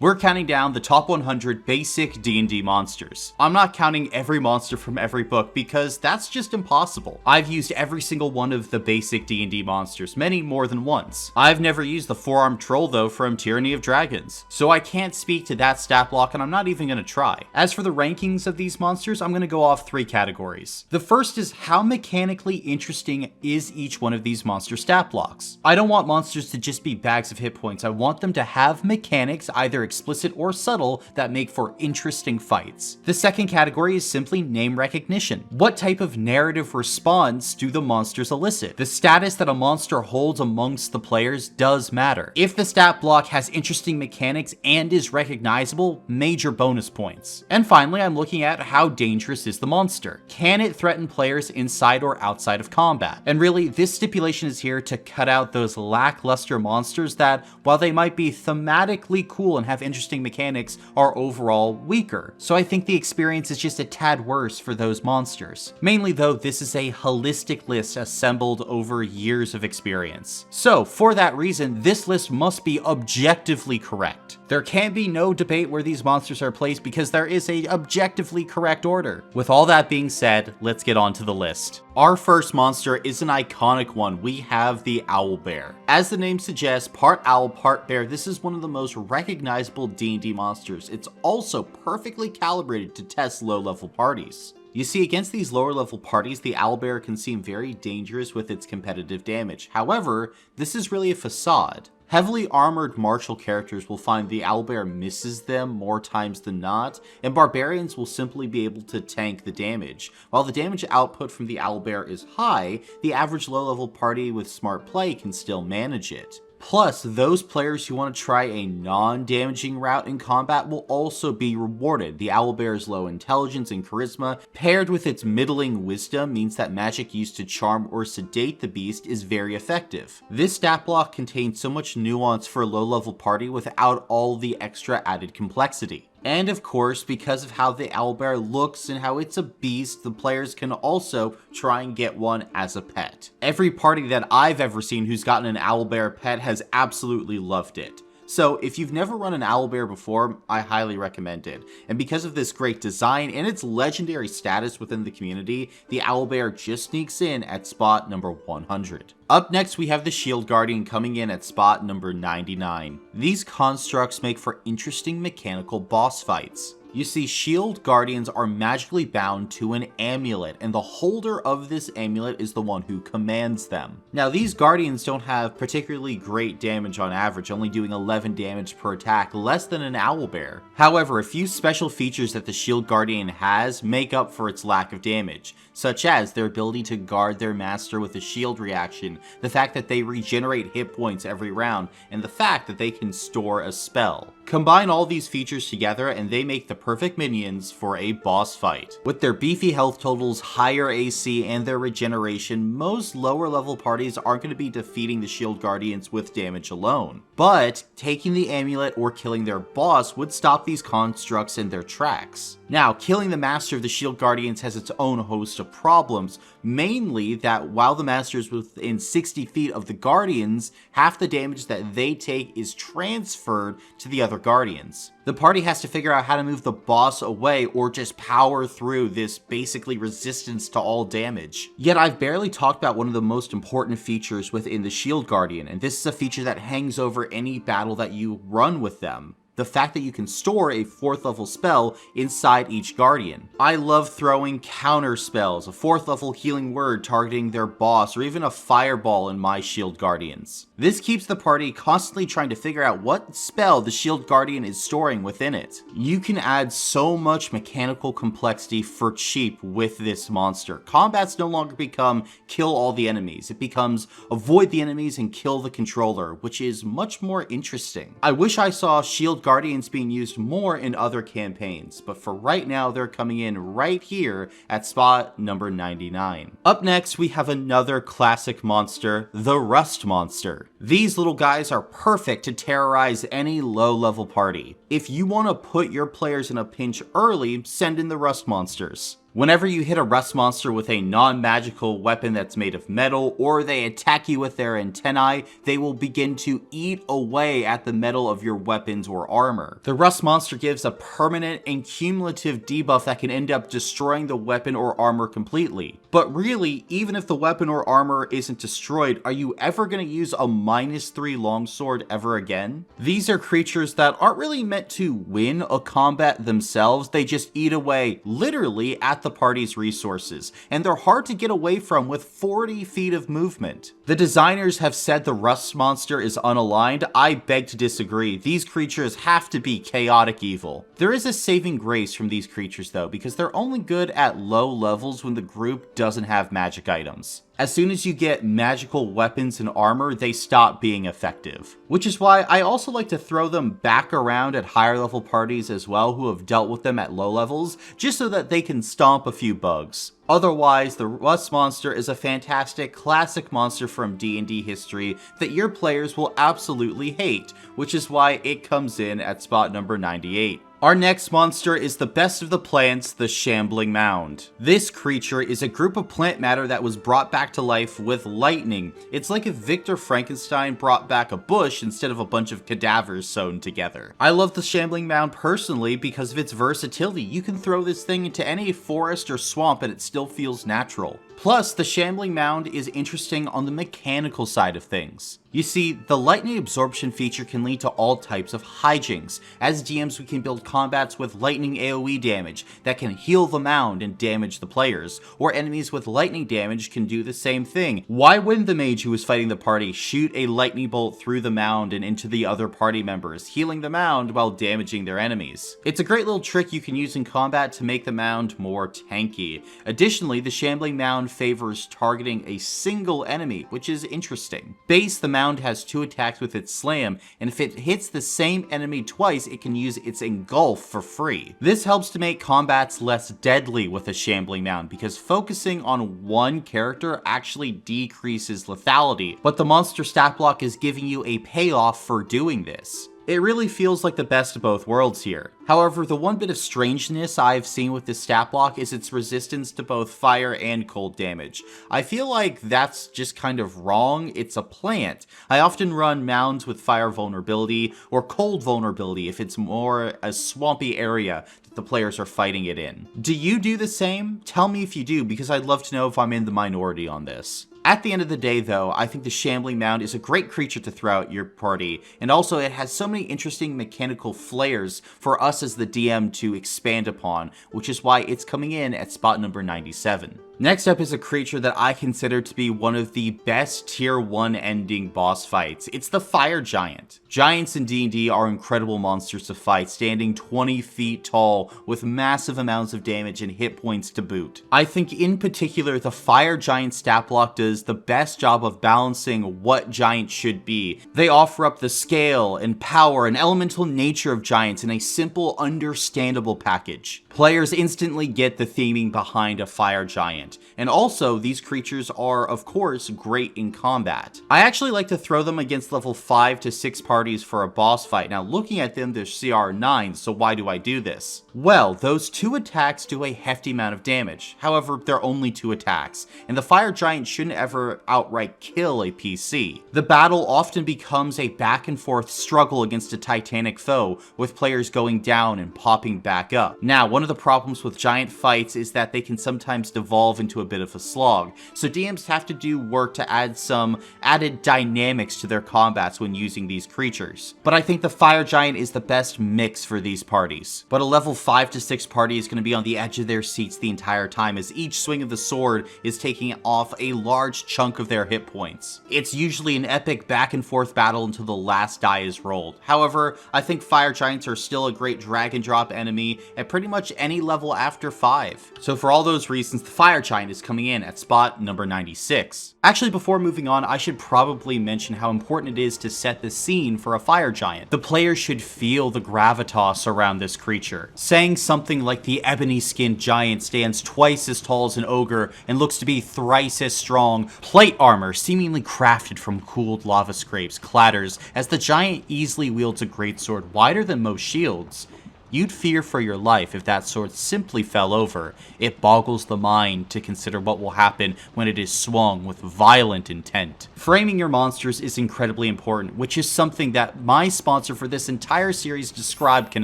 We're counting down the top 100 basic D&D monsters. I'm not counting every monster from every book because that's just impossible. I've used every single one of the basic D&D monsters, many more than once. I've never used the four-armed troll though from Tyranny of Dragons, so I can't speak to that stat block and I'm not even gonna try. As for the rankings of these monsters, I'm gonna go off 3 categories. The first is how mechanically interesting is each one of these monster stat blocks. I don't want monsters to just be bags of hit points. I want them to have mechanics, either explicit or subtle, that make for interesting fights. The second category is simply name recognition. What type of narrative response do the monsters elicit? The status that a monster holds amongst the players does matter. If the stat block has interesting mechanics and is recognizable, major bonus points. And finally, I'm looking at how dangerous is the monster. Can it threaten players inside or outside of combat? And really, this stipulation is here to cut out those lackluster monsters that, while they might be thematically cool and have interesting mechanics, are overall weaker. So I think the experience is just a tad worse for those monsters. Mainly though, this is a holistic list assembled over years of experience. So for that reason, this list must be objectively correct. There can be no debate where these monsters are placed because there is a objectively correct order. With all that being said, let's get on to the list. Our first monster is an iconic one. We have the owlbear. As the name suggests, part owl, part bear, this is one of the most recognizable D&D monsters. It's also perfectly calibrated to test low-level parties. You see, against these lower level parties, the owlbear can seem very dangerous with its competitive damage. However, this is really a facade. Heavily armored martial characters will find the owlbear misses them more times than not, and barbarians will simply be able to tank the damage. While the damage output from the owlbear is high, the average low-level party with smart play can still manage it. Plus, those players who want to try a non-damaging route in combat will also be rewarded. The owlbear's low intelligence and charisma, paired with its middling wisdom, means that magic used to charm or sedate the beast is very effective. This stat block contains so much nuance for a low-level party without all the extra added complexity. And of course, because of how the owlbear looks and how it's a beast, the players can also try and get one as a pet. Every party that I've ever seen who's gotten an owlbear pet has absolutely loved it. So if you've never run an owlbear before, I highly recommend it. And because of this great design and its legendary status within the community, the owlbear just sneaks in at spot number 100. Up next, we have the Shield Guardian coming in at spot number 99. These constructs make for interesting mechanical boss fights. You see, Shield Guardians are magically bound to an amulet, and the holder of this amulet is the one who commands them. Now, these Guardians don't have particularly great damage on average, only doing 11 damage per attack, less than an owlbear. However, a few special features that the Shield Guardian has make up for its lack of damage, such as their ability to guard their master with a shield reaction, the fact that they regenerate hit points every round, and the fact that they can store a spell. Combine all these features together and they make the perfect minions for a boss fight. With their beefy health totals, higher AC, and their regeneration, most lower level parties aren't going to be defeating the Shield Guardians with damage alone. But taking the amulet or killing their boss would stop these constructs in their tracks. Now, killing the master of the Shield Guardians has its own host of problems, mainly that while the master is within 60 feet of the Guardians, half the damage that they take is transferred to the other Guardians. The party has to figure out how to move the boss away or just power through this basically resistance to all damage. Yet I've barely talked about one of the most important features within the Shield Guardian, and this is a feature that hangs over any battle that you run with them. The fact that you can store a 4th level spell inside each Guardian. I love throwing counter spells, a 4th level healing word targeting their boss, or even a fireball in my Shield Guardians. This keeps the party constantly trying to figure out what spell the Shield Guardian is storing within it. You can add so much mechanical complexity for cheap with this monster. Combats no longer become kill all the enemies. It becomes avoid the enemies and kill the controller, which is much more interesting. I wish I saw Shield Guardians being used more in other campaigns, but for right now they're coming in right here at spot number 99. Up next, we have another classic monster, the Rust Monster. These little guys are perfect to terrorize any low-level party. If you want to put your players in a pinch early, send in the Rust Monsters. Whenever you hit a rust monster with a non-magical weapon that's made of metal, or they attack you with their antennae, they will begin to eat away at the metal of your weapons or armor. The rust monster gives a permanent and cumulative debuff that can end up destroying the weapon or armor completely. But really, even if the weapon or armor isn't destroyed, are you ever going to use a -3 longsword ever again? These are creatures that aren't really meant to win a combat themselves, they just eat away, literally, at the party's resources, and they're hard to get away from with 40 feet of movement. The designers have said the rust monster is unaligned. I beg to disagree. These creatures have to be chaotic evil. There is a saving grace from these creatures though, because they're only good at low levels when the group doesn't have magic items. As soon as you get magical weapons and armor, they stop being effective. Which is why I also like to throw them back around at higher level parties as well who have dealt with them at low levels, just so that they can stomp a few bugs. Otherwise, the Rust Monster is a fantastic classic monster from D&D history that your players will absolutely hate, which is why it comes in at spot number 98. Our next monster is the best of the plants, the Shambling Mound. This creature is a group of plant matter that was brought back to life with lightning. It's like if Victor Frankenstein brought back a bush instead of a bunch of cadavers sewn together. I love the Shambling Mound personally because of its versatility. You can throw this thing into any forest or swamp and it still feels natural. Plus, the Shambling Mound is interesting on the mechanical side of things. You see, the lightning absorption feature can lead to all types of hijinks. As DMs, we can build combats with lightning AoE damage that can heal the mound and damage the players, or enemies with lightning damage can do the same thing. Why wouldn't the mage who is fighting the party shoot a lightning bolt through the mound and into the other party members, healing the mound while damaging their enemies? It's a great little trick you can use in combat to make the mound more tanky. Additionally, the Shambling Mound favors targeting a single enemy, which is interesting. Base, the mound has 2 attacks with its slam, and if it hits the same enemy twice, it can use its engulf for free. This helps to make combats less deadly with a Shambling Mound, because focusing on one character actually decreases lethality, but the monster stat block is giving you a payoff for doing this. It really feels like the best of both worlds here. However, the one bit of strangeness I've seen with this stat block is its resistance to both fire and cold damage. I feel like that's just kind of wrong. It's a plant. I often run mounds with fire vulnerability or cold vulnerability if it's more a swampy area that the players are fighting it in. Do you do the same? Tell me if you do, because I'd love to know if I'm in the minority on this. At the end of the day though, I think the Shambling Mound is a great creature to throw out your party, and also it has so many interesting mechanical flares for us as the DM to expand upon, which is why it's coming in at spot number 97. Next up is a creature that I consider to be one of the best tier 1 ending boss fights. It's the Fire Giant. Giants in D&D are incredible monsters to fight, standing 20 feet tall with massive amounts of damage and hit points to boot. I think in particular the Fire Giant stat block does the best job of balancing what giants should be. They offer up the scale and power and elemental nature of giants in a simple, understandable package. Players instantly get the theming behind a Fire Giant, and also these creatures are, of course, great in combat. I actually like to throw them against level 5 to 6 parties for a boss fight. Now, looking at them, they're CR 9, so why do I do this? Well, those 2 attacks do a hefty amount of damage. However, they're only 2 attacks, and the Fire Giant shouldn't ever outright kill a PC. The battle often becomes a back and forth struggle against a titanic foe, with players going down and popping back up. Now, one of the problems with giant fights is that they can sometimes devolve into a bit of a slog, so DMs have to do work to add some added dynamics to their combats when using these creatures. But I think the Fire Giant is the best mix for these parties. But a level 5 to 6 party is going to be on the edge of their seats the entire time, as each swing of the sword is taking off a large chunk of their hit points. It's usually an epic back and forth battle until the last die is rolled. However, I think Fire Giants are still a great drag and drop enemy at pretty much any level after 5. So for all those reasons, the Fire Giant is coming in at spot number 96. Actually, before moving on, I should probably mention how important it is to set the scene for a Fire Giant. The player should feel the gravitas around this creature. Saying something like the ebony-skinned giant stands twice as tall as an ogre and looks to be thrice as strong, plate armor seemingly crafted from cooled lava scrapes clatters as the giant easily wields a greatsword wider than most shields. You'd fear for your life if that sword simply fell over. It boggles the mind to consider what will happen when it is swung with violent intent. Framing your monsters is incredibly important, which is something that my sponsor for this entire series, Describe, can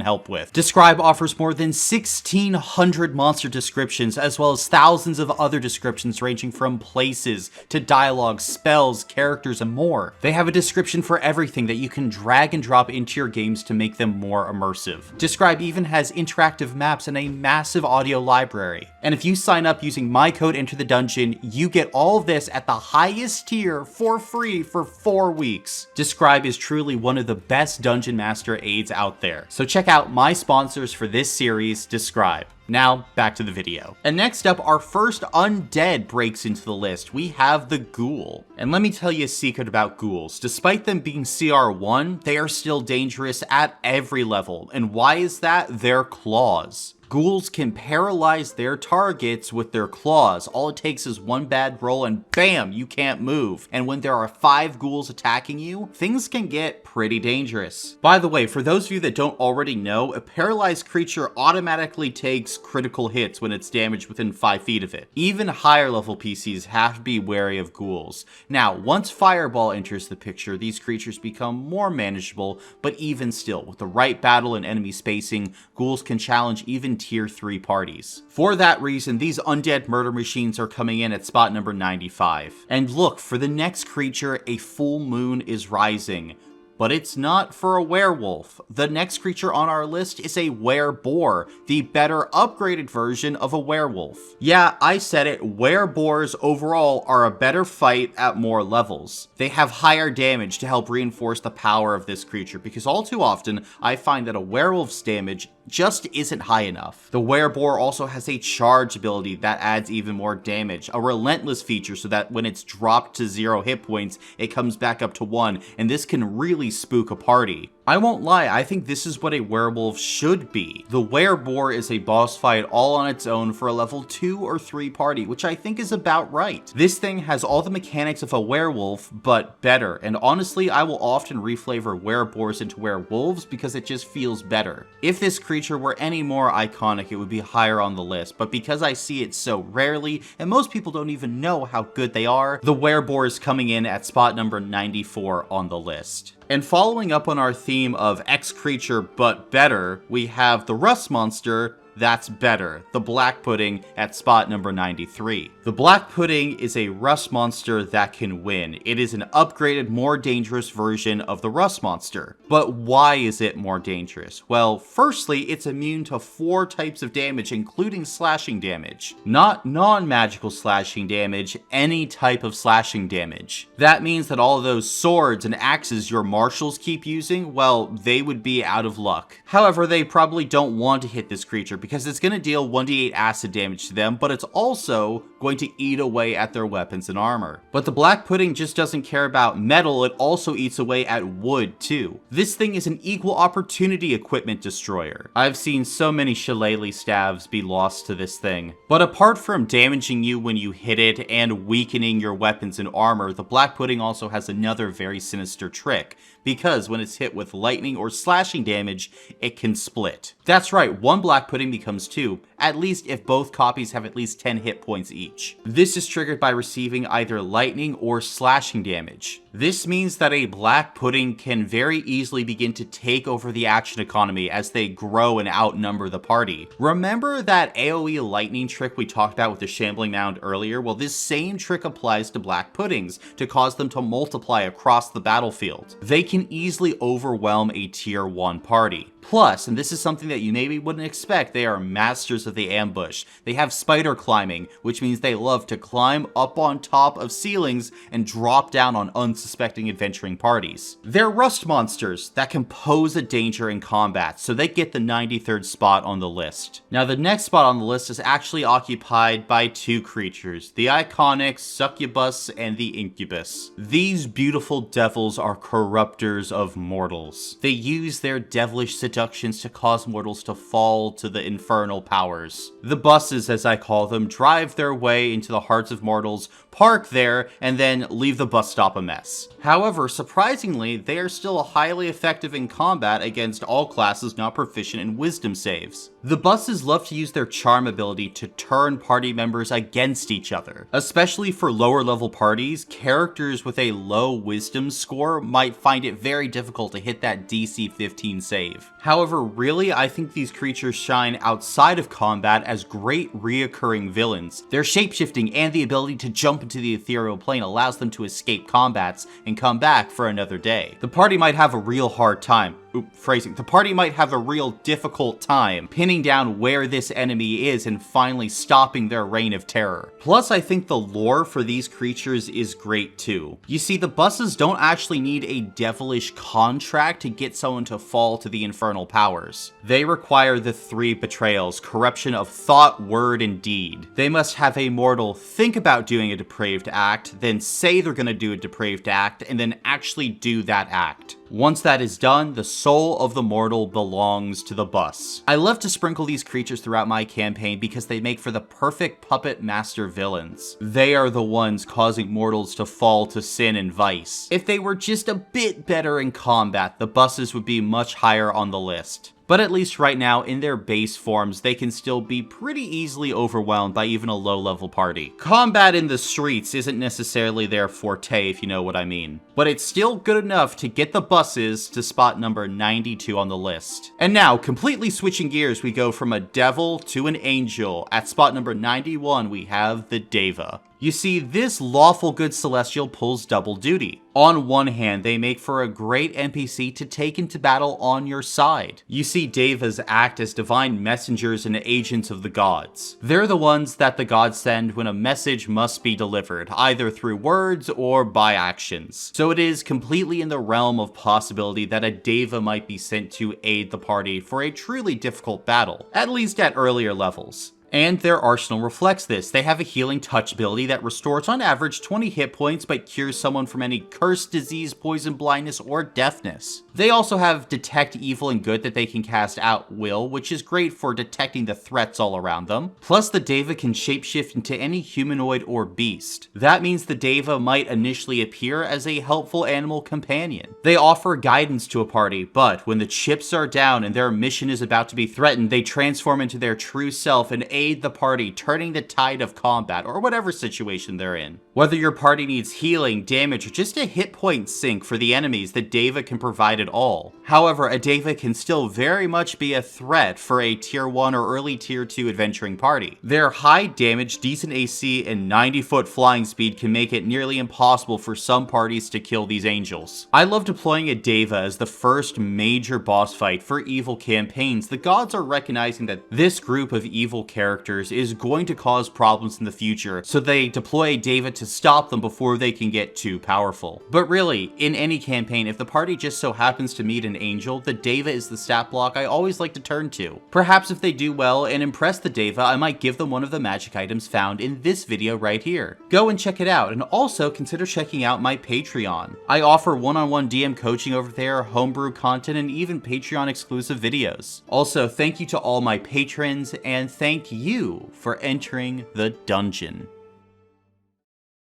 help with. Describe offers more than 1,600 monster descriptions, as well as thousands of other descriptions ranging from places to dialogue, spells, characters, and more. They have a description for everything that you can drag and drop into your games to make them more immersive. Describe even has interactive maps and a massive audio library. And if you sign up using my code ENTERTHEDUNGEON, you get all of this at the highest tier for free for 4 weeks. Describe is truly one of the best Dungeon Master aids out there. So check out my sponsors for this series, Describe. Now, back to the video. And next up, our first undead breaks into the list. We have the Ghoul. And let me tell you a secret about ghouls. Despite them being CR1, they are still dangerous at every level. And why is that? Their claws. Ghouls can paralyze their targets with their claws. All it takes is one bad roll and bam, you can't move. And when there are 5 ghouls attacking you, things can get pretty dangerous. By the way, for those of you that don't already know, a paralyzed creature automatically takes critical hits when it's damaged within 5 feet of it. Even higher level PCs have to be wary of ghouls. Now, once Fireball enters the picture, these creatures become more manageable, but even still, with the right battle and enemy spacing, ghouls can challenge even tier 3 parties. For that reason, these undead murder machines are coming in at spot number 95. And look, for the next creature, a full moon is rising. But it's not for a werewolf. The next creature on our list is a wereboar, the better upgraded version of a werewolf. Yeah, I said it, wereboars overall are a better fight at more levels. They have higher damage to help reinforce the power of this creature, because all too often, I find that a werewolf's damage just isn't high enough. The wereboar also has a charge ability that adds even more damage, a relentless feature so that when it's dropped to 0 hit points, it comes back up to 1, and this can really spook a party. I won't lie, I think this is what a werewolf should be. The wereboar is a boss fight all on its own for a level 2 or 3 party, which I think is about right. This thing has all the mechanics of a werewolf, but better, and honestly, I will often reflavor wereboars into werewolves because it just feels better. If this creature were any more iconic, it would be higher on the list, but because I see it so rarely, and most people don't even know how good they are, the wereboar is coming in at spot number 94 on the list. And following up on our theme of X creature but better, we have the Rust Monster that's better, the Black Pudding at spot number 93. The Black Pudding is a Rust Monster that can win. It is an upgraded, more dangerous version of the Rust Monster. But why is it more dangerous? Well, firstly, it's immune to 4 types of damage, including slashing damage. Not non-magical slashing damage, any type of slashing damage. That means that all of those swords and axes your marshals keep using, well, they would be out of luck. However, they probably don't want to hit this creature because it's going to deal 1d8 acid damage to them, but it's also going to eat away at their weapons and armor. But the Black Pudding just doesn't care about metal, it also eats away at wood too. This thing is an equal opportunity equipment destroyer. I've seen so many shillelagh staves be lost to this thing. But apart from damaging you when you hit it and weakening your weapons and armor, the Black Pudding also has another very sinister trick, because when it's hit with lightning or slashing damage, it can split. That's right, one Black Pudding becomes 2, at least if both copies have at least 10 hit points each. This is triggered by receiving either lightning or slashing damage. This means that a Black Pudding can very easily begin to take over the action economy as they grow and outnumber the party. Remember that AoE lightning trick we talked about with the Shambling Mound earlier? Well, this same trick applies to Black Puddings to cause them to multiply across the battlefield. They can easily overwhelm a tier 1 party. Plus, and this is something that you maybe wouldn't expect, they are masters of the ambush. They have spider climbing, which means they love to climb up on top of ceilings and drop down on unsuspecting adventuring parties. They're rust monsters that can pose a danger in combat, so they get the 93rd spot on the list. Now, the next spot on the list is actually occupied by 2 creatures, the iconic Succubus and the Incubus. These beautiful devils are corruptors of mortals. They use their devilish seductions to cause mortals to fall to the infernal powers. The buses, as I call them, drive their way into the hearts of mortals, park there, and then leave the bus stop a mess. However, surprisingly, they are still highly effective in combat against all classes not proficient in wisdom saves. The buses love to use their charm ability to turn party members against each other. Especially for lower level parties, characters with a low wisdom score might find it very difficult to hit that DC 15 save. However, really, I think these creatures shine outside of combat as great reoccurring villains. Their shapeshifting and the ability to jump into the ethereal plane allows them to escape combats and come back for another day. The party might have a real hard time. The party might have a real difficult time pinning down where this enemy is and finally stopping their reign of terror. Plus, I think the lore for these creatures is great too. You see, the buses don't actually need a devilish contract to get someone to fall to the infernal powers. They require the 3 betrayals: corruption of thought, word, and deed. They must have a mortal think about doing a depraved act, then say they're gonna do a depraved act, and then actually do that act. Once that is done, the soul of the mortal belongs to the bus. I love to sprinkle these creatures throughout my campaign because they make for the perfect puppet master villains. They are the ones causing mortals to fall to sin and vice. If they were just a bit better in combat, the buses would be much higher on the list. But at least right now, in their base forms, they can still be pretty easily overwhelmed by even a low-level party. Combat in the streets isn't necessarily their forte, if you know what I mean. But it's still good enough to get the buses to spot number 92 on the list. And now, completely switching gears, we go from a devil to an angel. At spot number 91, we have the Deva. You see, this lawful good celestial pulls double duty. On one hand, they make for a great NPC to take into battle on your side. You see, Devas act as divine messengers and agents of the gods. They're the ones that the gods send when a message must be delivered, either through words or by actions. So it is completely in the realm of possibility that a Deva might be sent to aid the party for a truly difficult battle, at least at earlier levels. And their arsenal reflects this. They have a healing touch ability that restores on average 20 hit points but cures someone from any curse, disease, poison, blindness, or deafness. They also have detect evil and good that they can cast at will, which is great for detecting the threats all around them. Plus, the Deva can shapeshift into any humanoid or beast. That means the Deva might initially appear as a helpful animal companion. They offer guidance to a party, but when the chips are down and their mission is about to be threatened, they transform into their true self and aid the party, turning the tide of combat or whatever situation they're in. Whether your party needs healing, damage, or just a hit point sink for the enemies, the Deva can provide it all. However, a Deva can still very much be a threat for a tier 1 or early tier 2 adventuring party. Their high damage, decent AC, and 90-foot flying speed can make it nearly impossible for some parties to kill these angels. I love deploying a Deva as the first major boss fight for evil campaigns. The gods are recognizing that this group of evil characters is going to cause problems in the future, so they deploy a Deva to stop them before they can get too powerful. But really, in any campaign, if the party just so happens to meet an angel, the Deva is the stat block I always like to turn to. Perhaps if they do well and impress the Deva, I might give them one of the magic items found in this video right here. Go and check it out, and also consider checking out my Patreon. I offer one-on-one DM coaching over there, homebrew content, and even Patreon exclusive videos. Also, thank you to all my patrons, and thank you for entering the dungeon.